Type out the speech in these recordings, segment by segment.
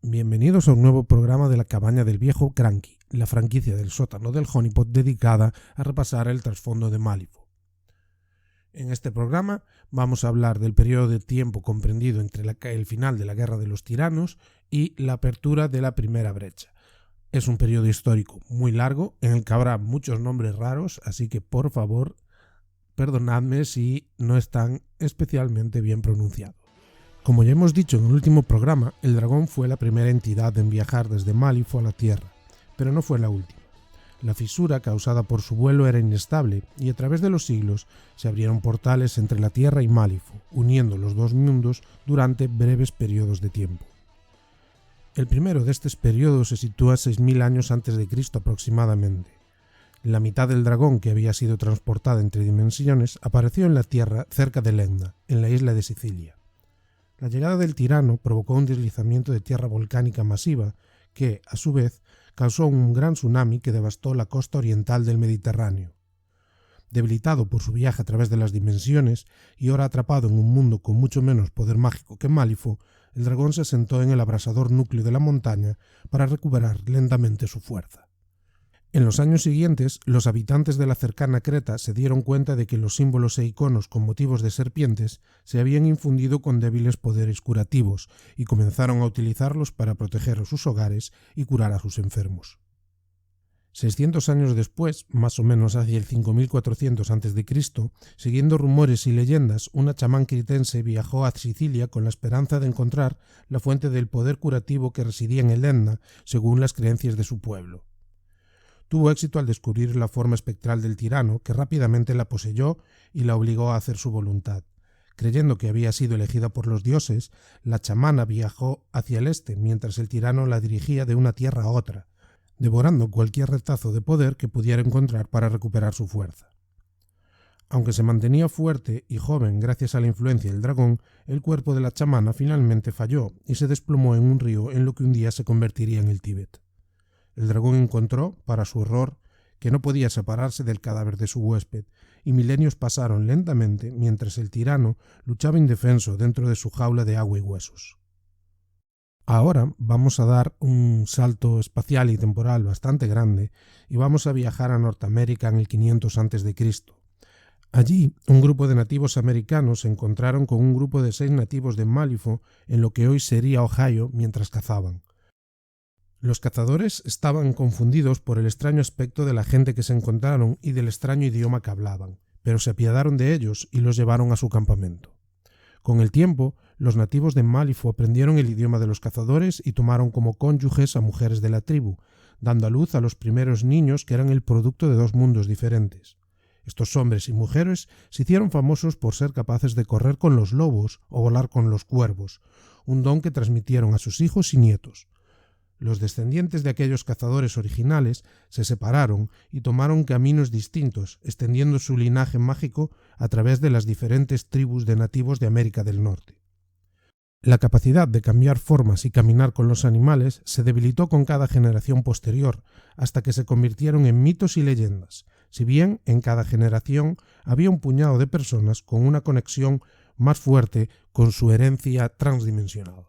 Bienvenidos a un nuevo programa de la cabaña del viejo Cranky, la franquicia del sótano del Honeypot dedicada a repasar el trasfondo de Malifaux. En este programa vamos a hablar del periodo de tiempo comprendido entre el final de la Guerra de los Tiranos y la apertura de la Primera Brecha. Es un periodo histórico muy largo en el que habrá muchos nombres raros, así que por favor perdonadme si no están especialmente bien pronunciados. Como ya hemos dicho en el último programa, el dragón fue la primera entidad en viajar desde Malifaux a la Tierra, pero no fue la última. La fisura causada por su vuelo era inestable y a través de los siglos se abrieron portales entre la Tierra y Malifaux, uniendo los dos mundos durante breves periodos de tiempo. El primero de estos periodos se sitúa 6.000 años antes de Cristo aproximadamente. La mitad del dragón, que había sido transportada entre dimensiones, apareció en la Tierra cerca de Lenda, en la isla de Sicilia. La llegada del tirano provocó un deslizamiento de tierra volcánica masiva que, a su vez, causó un gran tsunami que devastó la costa oriental del Mediterráneo. Debilitado por su viaje a través de las dimensiones y ahora atrapado en un mundo con mucho menos poder mágico que Malifaux, el dragón se sentó en el abrasador núcleo de la montaña para recuperar lentamente su fuerza. En los años siguientes, los habitantes de la cercana Creta se dieron cuenta de que los símbolos e iconos con motivos de serpientes se habían infundido con débiles poderes curativos y comenzaron a utilizarlos para proteger a sus hogares y curar a sus enfermos. 600 años después, más o menos hacia el 5400 a.C., siguiendo rumores y leyendas, una chamán cretense viajó a Sicilia con la esperanza de encontrar la fuente del poder curativo que residía en el Etna, según las creencias de su pueblo. Tuvo éxito al descubrir la forma espectral del tirano, que rápidamente la poseyó y la obligó a hacer su voluntad. Creyendo que había sido elegida por los dioses, la chamana viajó hacia el este, mientras el tirano la dirigía de una tierra a otra, devorando cualquier retazo de poder que pudiera encontrar para recuperar su fuerza. Aunque se mantenía fuerte y joven gracias a la influencia del dragón, el cuerpo de la chamana finalmente falló y se desplomó en un río en lo que un día se convertiría en el Tíbet. El dragón encontró, para su horror, que no podía separarse del cadáver de su huésped, y milenios pasaron lentamente mientras el tirano luchaba indefenso dentro de su jaula de agua y huesos. Ahora vamos a dar un salto espacial y temporal bastante grande y vamos a viajar a Norteamérica en el 500 a.C. Allí, un grupo de nativos americanos se encontraron con un grupo de 6 nativos de Malifaux en lo que hoy sería Ohio mientras cazaban. Los cazadores estaban confundidos por el extraño aspecto de la gente que se encontraron y del extraño idioma que hablaban, pero se apiadaron de ellos y los llevaron a su campamento. Con el tiempo, los nativos de Malifaux aprendieron el idioma de los cazadores y tomaron como cónyuges a mujeres de la tribu, dando a luz a los primeros niños que eran el producto de dos mundos diferentes. Estos hombres y mujeres se hicieron famosos por ser capaces de correr con los lobos o volar con los cuervos, un don que transmitieron a sus hijos y nietos. Los descendientes de aquellos cazadores originales se separaron y tomaron caminos distintos, extendiendo su linaje mágico a través de las diferentes tribus de nativos de América del Norte. La capacidad de cambiar formas y caminar con los animales se debilitó con cada generación posterior, hasta que se convirtieron en mitos y leyendas, si bien en cada generación había un puñado de personas con una conexión más fuerte con su herencia transdimensional.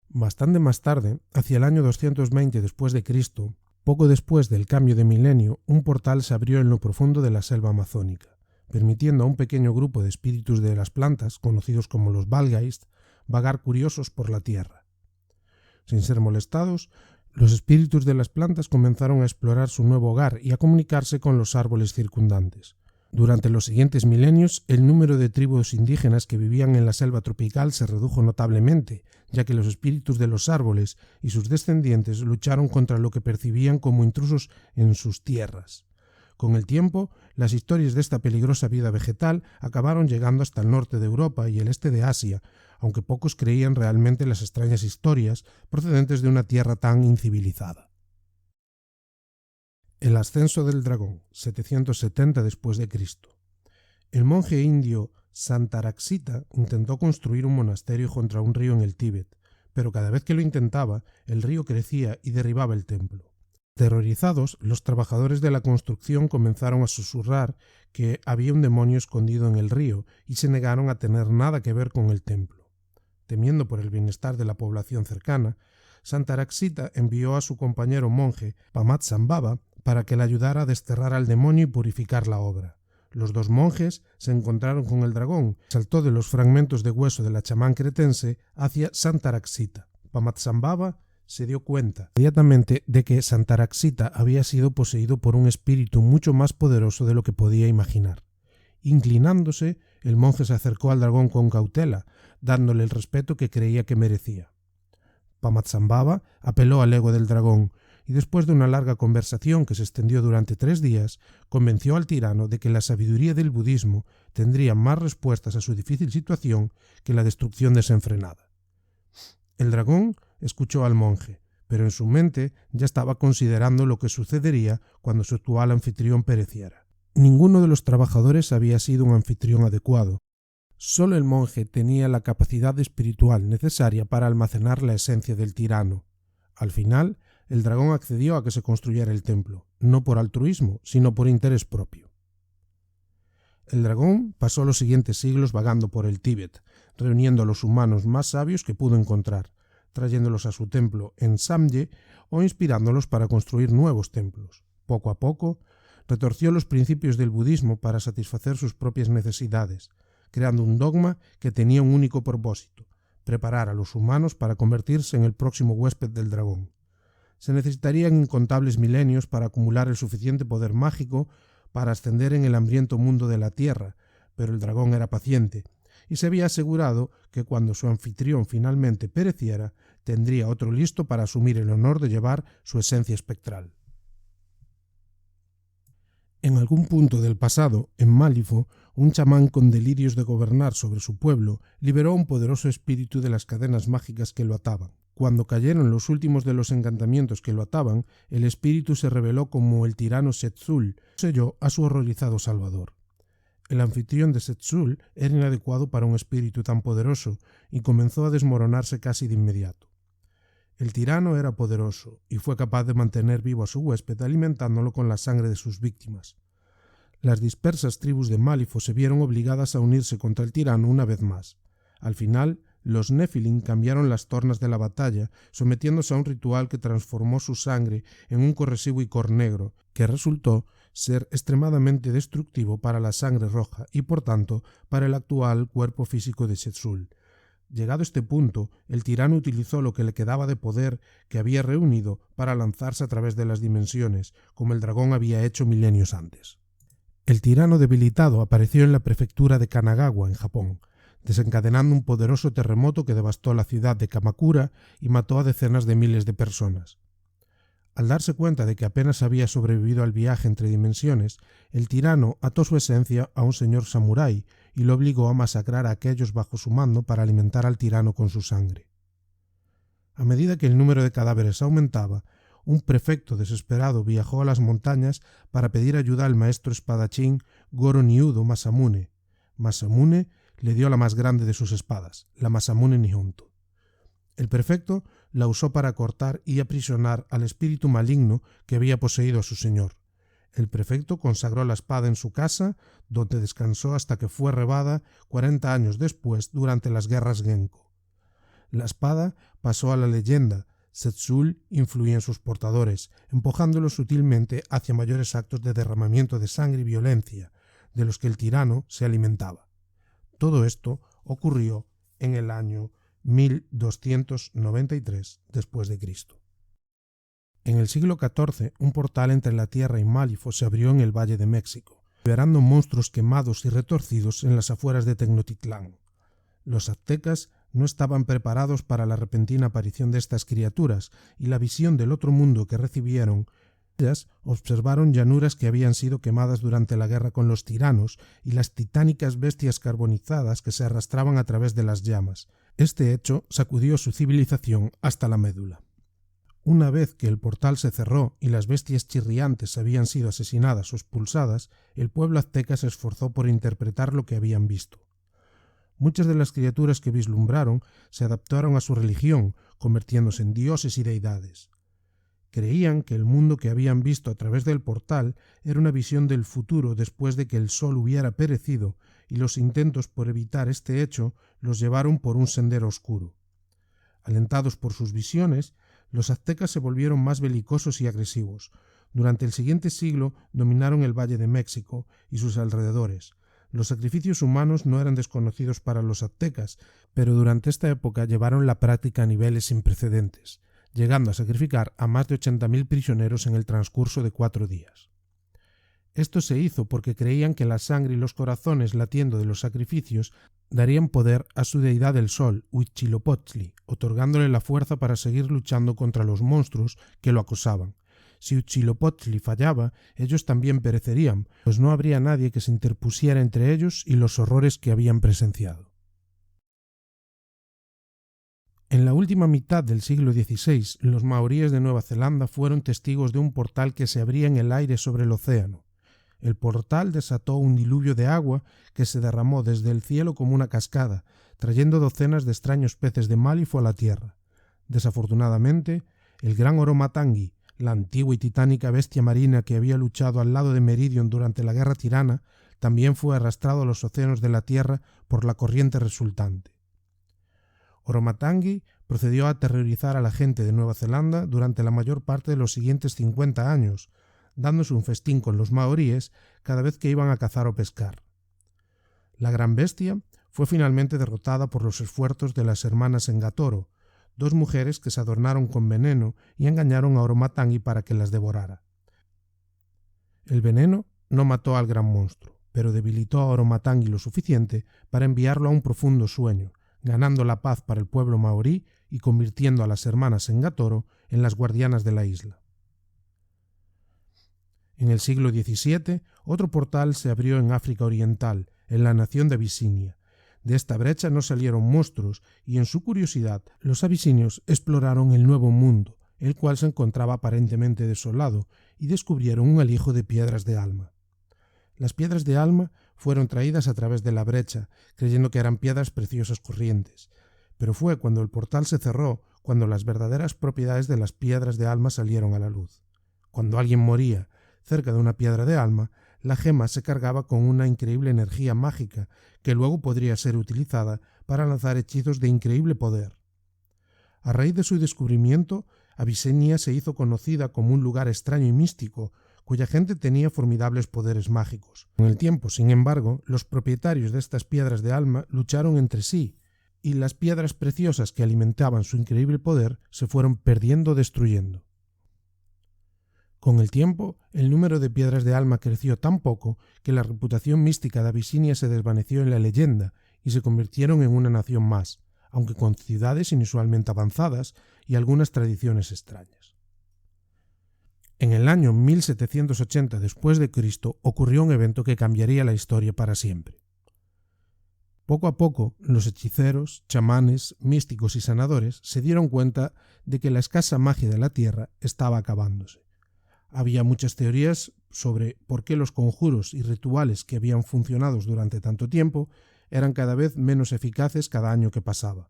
Bastante más tarde, hacia el año 220 después de Cristo, poco después del cambio de milenio, un portal se abrió en lo profundo de la selva amazónica, permitiendo a un pequeño grupo de espíritus de las plantas, conocidos como los Valgeist, vagar curiosos por la tierra. Sin ser molestados, los espíritus de las plantas comenzaron a explorar su nuevo hogar y a comunicarse con los árboles circundantes. Durante los siguientes milenios, el número de tribus indígenas que vivían en la selva tropical se redujo notablemente, ya que los espíritus de los árboles y sus descendientes lucharon contra lo que percibían como intrusos en sus tierras. Con el tiempo, las historias de esta peligrosa vida vegetal acabaron llegando hasta el norte de Europa y el este de Asia, aunque pocos creían realmente las extrañas historias procedentes de una tierra tan incivilizada. El ascenso del dragón, 770 después de Cristo. El monje indio Santaraksita intentó construir un monasterio junto a un río en el Tíbet, pero cada vez que lo intentaba, el río crecía y derribaba el templo. Terrorizados, los trabajadores de la construcción comenzaron a susurrar que había un demonio escondido en el río y se negaron a tener nada que ver con el templo. Temiendo por el bienestar de la población cercana, Santaraksita envió a su compañero monje Padmasambhava para que le ayudara a desterrar al demonio y purificar la obra. Los dos monjes se encontraron con el dragón, saltó de los fragmentos de hueso de la chamán cretense hacia Santaraksita. Padmasambhava se dio cuenta inmediatamente de que Santaraksita había sido poseído por un espíritu mucho más poderoso de lo que podía imaginar. Inclinándose, el monje se acercó al dragón con cautela, dándole el respeto que creía que merecía. Padmasambhava apeló al ego del dragón y después de una larga conversación que se extendió durante 3 días, convenció al tirano de que la sabiduría del budismo tendría más respuestas a su difícil situación que la destrucción desenfrenada. El dragón escuchó al monje, pero en su mente ya estaba considerando lo que sucedería cuando su actual anfitrión pereciera. Ninguno de los trabajadores había sido un anfitrión adecuado. Solo el monje tenía la capacidad espiritual necesaria para almacenar la esencia del tirano. Al final, el dragón accedió a que se construyera el templo, no por altruismo, sino por interés propio. El dragón pasó los siguientes siglos vagando por el Tíbet, reuniendo a los humanos más sabios que pudo encontrar, trayéndolos a su templo en Samye o inspirándolos para construir nuevos templos. Poco a poco, retorció los principios del budismo para satisfacer sus propias necesidades, creando un dogma que tenía un único propósito: preparar a los humanos para convertirse en el próximo huésped del dragón. Se necesitarían incontables milenios para acumular el suficiente poder mágico para ascender en el hambriento mundo de la tierra, pero el dragón era paciente y se había asegurado que cuando su anfitrión finalmente pereciera, tendría otro listo para asumir el honor de llevar su esencia espectral. En algún punto del pasado, en Malifaux, un chamán con delirios de gobernar sobre su pueblo liberó a un poderoso espíritu de las cadenas mágicas que lo ataban. Cuando cayeron los últimos de los encantamientos que lo ataban, el espíritu se reveló como el tirano Setzul, selló a su horrorizado salvador. El anfitrión de Setzul era inadecuado para un espíritu tan poderoso y comenzó a desmoronarse casi de inmediato. El tirano era poderoso y fue capaz de mantener vivo a su huésped alimentándolo con la sangre de sus víctimas. Las dispersas tribus de Malifaux se vieron obligadas a unirse contra el tirano una vez más. Al final, los Nephilim cambiaron las tornas de la batalla, sometiéndose a un ritual que transformó su sangre en un corrosivo icor negro, que resultó ser extremadamente destructivo para la sangre roja y, por tanto, para el actual cuerpo físico de Setzul. Llegado este punto, el tirano utilizó lo que le quedaba de poder que había reunido para lanzarse a través de las dimensiones, como el dragón había hecho milenios antes. El tirano debilitado apareció en la prefectura de Kanagawa, en Japón, desencadenando un poderoso terremoto que devastó la ciudad de Kamakura y mató a decenas de miles de personas. Al darse cuenta de que apenas había sobrevivido al viaje entre dimensiones, el tirano ató su esencia a un señor samurái y lo obligó a masacrar a aquellos bajo su mando para alimentar al tirano con su sangre. A medida que el número de cadáveres aumentaba, un prefecto desesperado viajó a las montañas para pedir ayuda al maestro espadachín Goro Niudo Masamune. Masamune le dio la más grande de sus espadas, la Masamune Nihonto. El prefecto la usó para cortar y aprisionar al espíritu maligno que había poseído a su señor. El prefecto consagró la espada en su casa, donde descansó hasta que fue robada 40 años después durante las guerras Genko. La espada pasó a la leyenda. Setzul influía en sus portadores, empujándolos sutilmente hacia mayores actos de derramamiento de sangre y violencia, de los que el tirano se alimentaba. Todo esto ocurrió en el año 1293 después de Cristo. En el siglo XIV, un portal entre la Tierra y Malifaux se abrió en el Valle de México, liberando monstruos quemados y retorcidos en las afueras de Tenochtitlán. Los aztecas no estaban preparados para la repentina aparición de estas criaturas y la visión del otro mundo que recibieron. Ellas observaron llanuras que habían sido quemadas durante la guerra con los tiranos y las titánicas bestias carbonizadas que se arrastraban a través de las llamas. Este hecho sacudió su civilización hasta la médula. Una vez que el portal se cerró y las bestias chirriantes habían sido asesinadas o expulsadas, el pueblo azteca se esforzó por interpretar lo que habían visto. Muchas de las criaturas que vislumbraron se adaptaron a su religión, convirtiéndose en dioses y deidades. Creían que el mundo que habían visto a través del portal era una visión del futuro después de que el sol hubiera perecido, y los intentos por evitar este hecho los llevaron por un sendero oscuro. Alentados por sus visiones, los aztecas se volvieron más belicosos y agresivos. Durante el siguiente siglo dominaron el Valle de México y sus alrededores. Los sacrificios humanos no eran desconocidos para los aztecas, pero durante esta época llevaron la práctica a niveles sin precedentes, llegando a sacrificar a más de 80.000 prisioneros en el transcurso de 4 días. Esto se hizo porque creían que la sangre y los corazones latiendo de los sacrificios darían poder a su deidad del sol, Huitzilopochtli, otorgándole la fuerza para seguir luchando contra los monstruos que lo acosaban. Si Huitzilopochtli fallaba, ellos también perecerían, pues no habría nadie que se interpusiera entre ellos y los horrores que habían presenciado. En la última mitad del siglo XVI, los maoríes de Nueva Zelanda fueron testigos de un portal que se abría en el aire sobre el océano. El portal desató un diluvio de agua que se derramó desde el cielo como una cascada, trayendo docenas de extraños peces de Malifaux a la tierra. Desafortunadamente, el gran Oromatangi, la antigua y titánica bestia marina que había luchado al lado de Meridion durante la Guerra Tirana, también fue arrastrado a los océanos de la Tierra por la corriente resultante. Oromatangi procedió a aterrorizar a la gente de Nueva Zelanda durante la mayor parte de los siguientes 50 años, dándose un festín con los maoríes cada vez que iban a cazar o pescar. La gran bestia fue finalmente derrotada por los esfuerzos de las hermanas Engatoro, 2 mujeres que se adornaron con veneno y engañaron a Oromatangi para que las devorara. El veneno no mató al gran monstruo, pero debilitó a Oromatangi lo suficiente para enviarlo a un profundo sueño, ganando la paz para el pueblo maorí y convirtiendo a las hermanas Engatoro en las guardianas de la isla. En el siglo XVII, otro portal se abrió en África Oriental, en la nación de Abisinia. De esta brecha no salieron monstruos, y en su curiosidad, los abisinios exploraron el Nuevo Mundo, el cual se encontraba aparentemente desolado, y descubrieron un alijo de piedras de alma. Las piedras de alma fueron traídas a través de la brecha, creyendo que eran piedras preciosas corrientes. Pero fue cuando el portal se cerró, cuando las verdaderas propiedades de las piedras de alma salieron a la luz. Cuando alguien moría cerca de una piedra de alma, la gema se cargaba con una increíble energía mágica que luego podría ser utilizada para lanzar hechizos de increíble poder. A raíz de su descubrimiento, Abisinia se hizo conocida como un lugar extraño y místico, cuya gente tenía formidables poderes mágicos. Con el tiempo, sin embargo, los propietarios de estas piedras de alma lucharon entre sí, y las piedras preciosas que alimentaban su increíble poder se fueron perdiendo o destruyendo. Con el tiempo, el número de piedras de alma creció tan poco que la reputación mística de Abisinia se desvaneció en la leyenda y se convirtieron en una nación más, aunque con ciudades inusualmente avanzadas y algunas tradiciones extrañas. En el año 1780 después de Cristo ocurrió un evento que cambiaría la historia para siempre. Poco a poco, los hechiceros, chamanes, místicos y sanadores se dieron cuenta de que la escasa magia de la tierra estaba acabándose. Había muchas teorías sobre por qué los conjuros y rituales que habían funcionado durante tanto tiempo eran cada vez menos eficaces cada año que pasaba.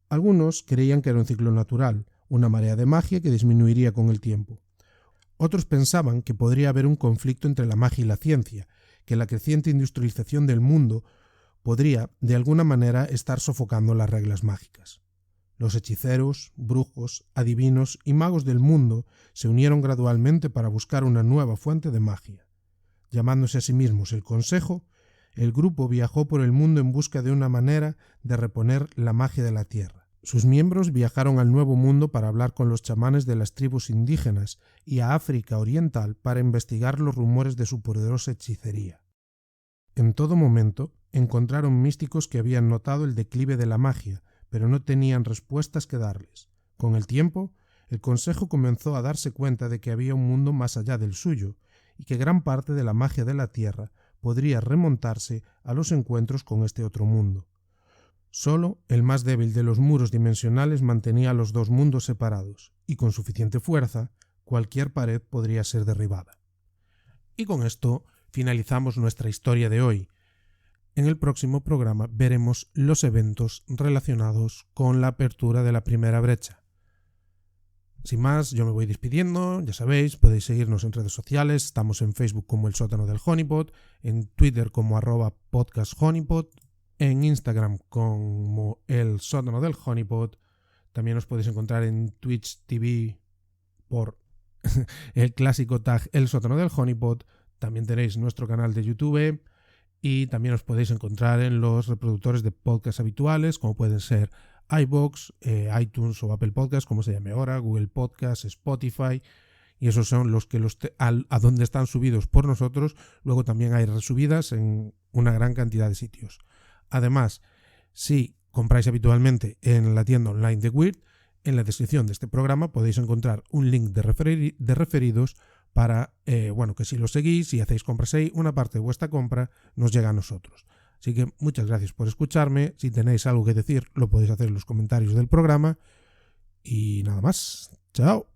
Algunos creían que era un ciclo natural, una marea de magia que disminuiría con el tiempo. Otros pensaban que podría haber un conflicto entre la magia y la ciencia, que la creciente industrialización del mundo podría, de alguna manera, estar sofocando las reglas mágicas. Los hechiceros, brujos, adivinos y magos del mundo se unieron gradualmente para buscar una nueva fuente de magia. Llamándose a sí mismos el Consejo, el grupo viajó por el mundo en busca de una manera de reponer la magia de la tierra. Sus miembros viajaron al Nuevo Mundo para hablar con los chamanes de las tribus indígenas y a África Oriental para investigar los rumores de su poderosa hechicería. En todo momento encontraron místicos que habían notado el declive de la magia, pero no tenían respuestas que darles. Con el tiempo, el Consejo comenzó a darse cuenta de que había un mundo más allá del suyo, y que gran parte de la magia de la Tierra podría remontarse a los encuentros con este otro mundo. Solo el más débil de los muros dimensionales mantenía los dos mundos separados, y con suficiente fuerza, cualquier pared podría ser derribada. Y con esto finalizamos nuestra historia de hoy. En el próximo programa veremos los eventos relacionados con la apertura de la primera brecha. Sin más, yo me voy despidiendo, ya sabéis, podéis seguirnos en redes sociales, estamos en Facebook como El Sótano del Honeypot, en Twitter como @podcasthoneypot, en Instagram como El Sótano del Honeypot, También os podéis encontrar en Twitch TV por el clásico tag El Sótano del Honeypot. También tenéis nuestro canal de YouTube y también os podéis encontrar en los reproductores de podcast habituales, como pueden ser iVoox, iTunes o Apple Podcast, como se llame ahora, Google Podcast, Spotify, y esos son los que a donde están subidos por nosotros. Luego también hay resubidas en una gran cantidad de sitios. Además, si compráis habitualmente en la tienda online de Weird, en la descripción de este programa podéis encontrar un link de referidos para que si lo seguís y hacéis compras ahí, una parte de vuestra compra nos llega a nosotros. Así que muchas gracias por escucharme. Si tenéis algo que decir, lo podéis hacer en los comentarios del programa. Y nada más. Chao.